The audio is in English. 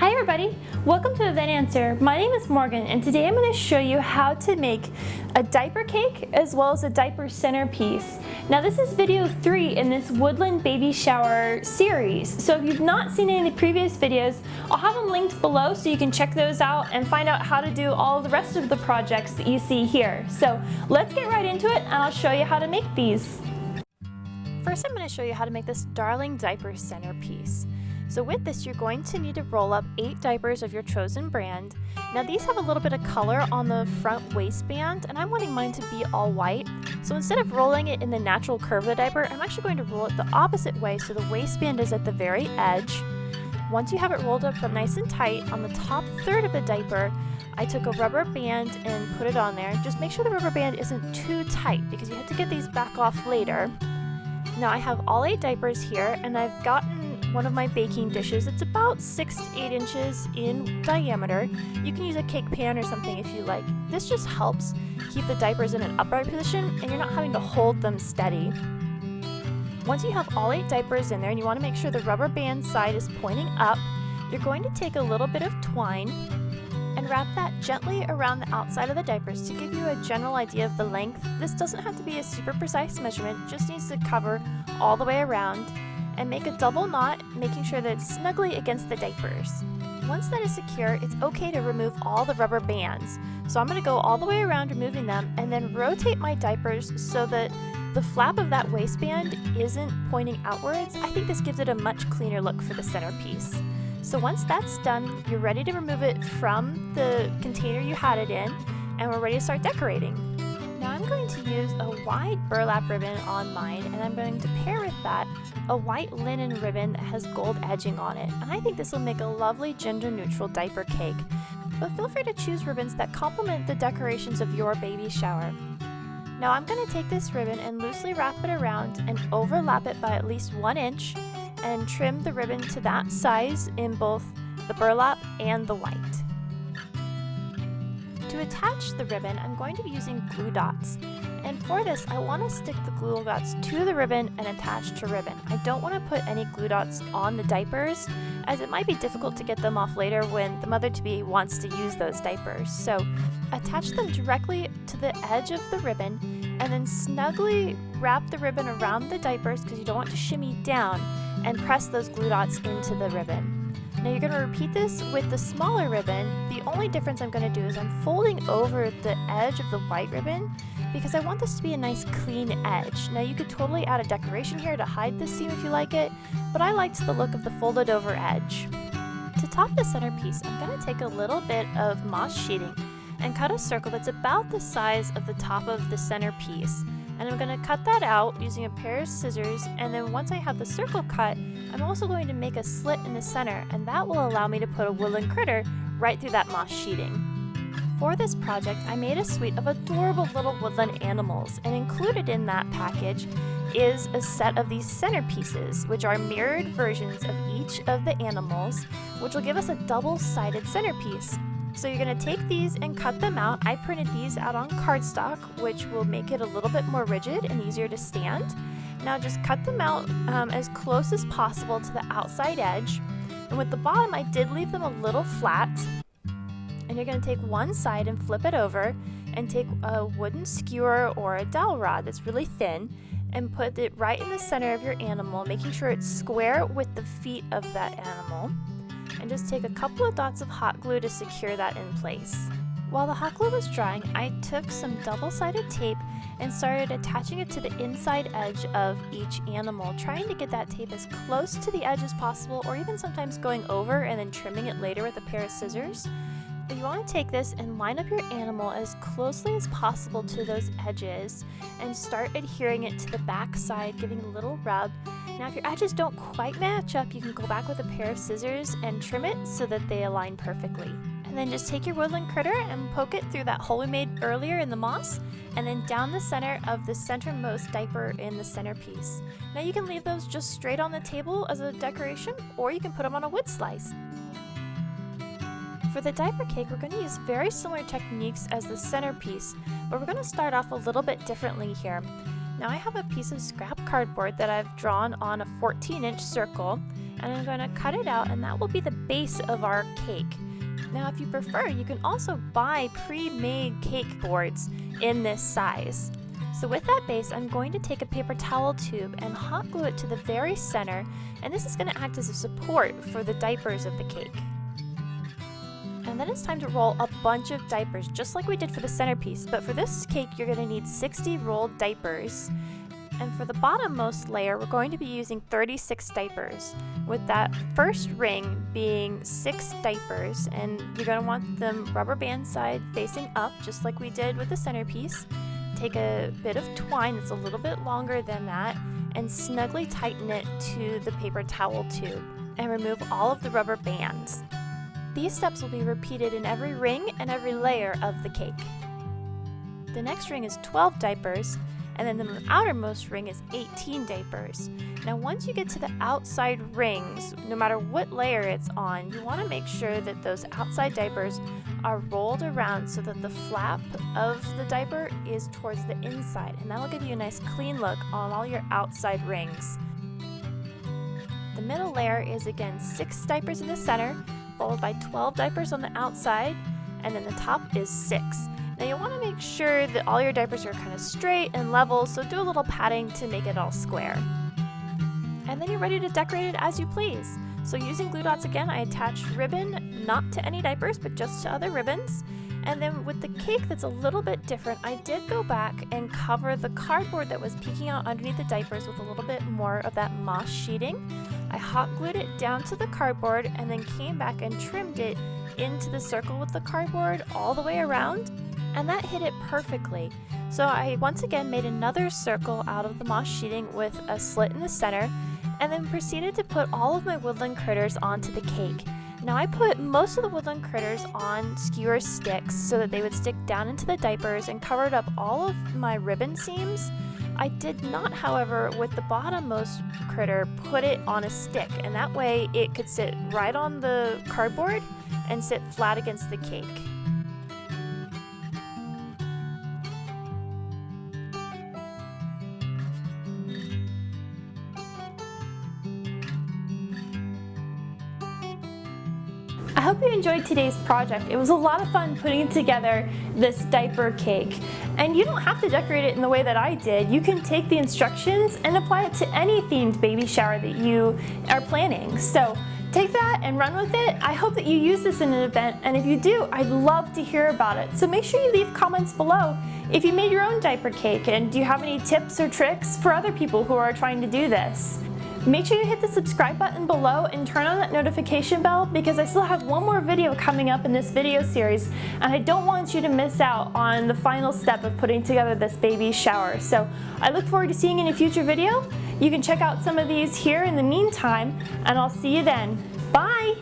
Hi everybody, welcome to Event Answer. My name is Morgan and today I'm going to show you how to make a diaper cake as well as a diaper centerpiece. Now this is video 3 in this Woodland baby shower series. So if you've not seen any of the previous videos, I'll have them linked below so you can check those out and find out how to do all the rest of the projects that you see here. So let's get right into it and I'll show you how to make these. First I'm going to show you how to make this darling diaper centerpiece. So with this, you're going to need to roll up 8 diapers of your chosen brand. Now these have a little bit of color on the front waistband, and I'm wanting mine to be all white. So instead of rolling it in the natural curve of the diaper, I'm actually going to roll it the opposite way so the waistband is at the very edge. Once you have it rolled up nice and tight, on the top third of the diaper, I took a rubber band and put it on there. Just make sure the rubber band isn't too tight because you have to get these back off later. Now I have all 8 diapers here, and I've gotten one of my baking dishes. It's about 6 to 8 inches in diameter. You can use a cake pan or something if you like. This just helps keep the diapers in an upright position and you're not having to hold them steady. Once you have all 8 diapers in there and you want to make sure the rubber band side is pointing up, you're going to take a little bit of twine and wrap that gently around the outside of the diapers to give you a general idea of the length. This doesn't have to be a super precise measurement, just needs to cover all the way around. And make a double knot, making sure that it's snugly against the diapers. Once that is secure, it's okay to remove all the rubber bands. So I'm going to go all the way around removing them and then rotate my diapers so that the flap of that waistband isn't pointing outwards. I think this gives it a much cleaner look for the centerpiece. So once that's done, you're ready to remove it from the container you had it in, and we're ready to start decorating. Now I'm going to use a wide burlap ribbon on mine, and I'm going to pair with that a white linen ribbon that has gold edging on it. And I think this will make a lovely gender-neutral diaper cake. But feel free to choose ribbons that complement the decorations of your baby shower. Now I'm going to take this ribbon and loosely wrap it around and overlap it by at least 1 inch and trim the ribbon to that size in both the burlap and the white. To attach the ribbon, I'm going to be using glue dots. And for this, I want to stick the glue dots to the ribbon and attach to ribbon. I don't want to put any glue dots on the diapers, as it might be difficult to get them off later when the mother-to-be wants to use those diapers. So attach them directly to the edge of the ribbon and then snugly wrap the ribbon around the diapers because you don't want to shimmy down, and press those glue dots into the ribbon. Now you're going to repeat this with the smaller ribbon. The only difference I'm going to do is I'm folding over the edge of the white ribbon because I want this to be a nice clean edge. Now you could totally add a decoration here to hide this seam if you like it, but I liked the look of the folded over edge. To top the centerpiece, I'm going to take a little bit of moss sheeting and cut a circle that's about the size of the top of the centerpiece. And I'm going to cut that out using a pair of scissors, and then once I have the circle cut, I'm also going to make a slit in the center, and that will allow me to put a woodland critter right through that moss sheeting. For this project, I made a suite of adorable little woodland animals, and included in that package is a set of these centerpieces, which are mirrored versions of each of the animals, which will give us a double-sided centerpiece. So you're going to take these and cut them out. I printed these out on cardstock, which will make it a little bit more rigid and easier to stand. Now just cut them out as close as possible to the outside edge. And with the bottom, I did leave them a little flat. And you're going to take one side and flip it over and take a wooden skewer or a dowel rod that's really thin and put it right in the center of your animal, making sure it's square with the feet of that animal. And just take a couple of dots of hot glue to secure that in place. While the hot glue was drying, I took some double-sided tape and started attaching it to the inside edge of each animal, trying to get that tape as close to the edge as possible, or even sometimes going over and then trimming it later with a pair of scissors. But you want to take this and line up your animal as closely as possible to those edges and start adhering it to the back side, giving a little rub. Now if your edges don't quite match up, you can go back with a pair of scissors and trim it so that they align perfectly. And then just take your woodland critter and poke it through that hole we made earlier in the moss, and then down the center of the centermost diaper in the centerpiece. Now you can leave those just straight on the table as a decoration, or you can put them on a wood slice. For the diaper cake, we're going to use very similar techniques as the centerpiece, but we're going to start off a little bit differently here. Now I have a piece of scrap cardboard that I've drawn on a 14-inch circle, and I'm going to cut it out, and that will be the base of our cake. Now if you prefer, you can also buy pre-made cake boards in this size. So with that base, I'm going to take a paper towel tube and hot glue it to the very center, and this is going to act as a support for the diapers of the cake. And then it's time to roll a bunch of diapers, just like we did for the centerpiece, but for this cake you're going to need 60 rolled diapers. And for the bottommost layer, we're going to be using 36 diapers, with that first ring being 6 diapers, and you're going to want them rubber band side facing up, just like we did with the centerpiece. Take a bit of twine that's a little bit longer than that, and snugly tighten it to the paper towel tube, and remove all of the rubber bands. These steps will be repeated in every ring and every layer of the cake. The next ring is 12 diapers, and then the outermost ring is 18 diapers. Now once you get to the outside rings, no matter what layer it's on, you want to make sure that those outside diapers are rolled around so that the flap of the diaper is towards the inside, and that will give you a nice clean look on all your outside rings. The middle layer is again 6 diapers in the center, followed by 12 diapers on the outside, and then the top is 6. Now you want to make sure that all your diapers are kind of straight and level, so do a little padding to make it all square. And then you're ready to decorate it as you please. So using glue dots again, I attached ribbon, not to any diapers, but just to other ribbons. And then with the cake that's a little bit different, I did go back and cover the cardboard that was peeking out underneath the diapers with a little bit more of that moss sheeting. I hot glued it down to the cardboard and then came back and trimmed it into the circle with the cardboard all the way around, and that hit it perfectly. So I once again made another circle out of the moss sheeting with a slit in the center, and then proceeded to put all of my woodland critters onto the cake. Now I put most of the woodland critters on skewer sticks so that they would stick down into the diapers and covered up all of my ribbon seams. I did not, however, with the bottommost critter, put it on a stick, and that way it could sit right on the cardboard and sit flat against the cake. I hope you enjoyed today's project. It was a lot of fun putting together this diaper cake. And you don't have to decorate it in the way that I did. You can take the instructions and apply it to any themed baby shower that you are planning. So take that and run with it. I hope that you use this in an event, and if you do, I'd love to hear about it. So make sure you leave comments below if you made your own diaper cake, and do you have any tips or tricks for other people who are trying to do this? Make sure you hit the subscribe button below and turn on that notification bell, because I still have one more video coming up in this video series, and I don't want you to miss out on the final step of putting together this baby shower. So I look forward to seeing you in a future video. You can check out some of these here in the meantime, and I'll see you then. Bye!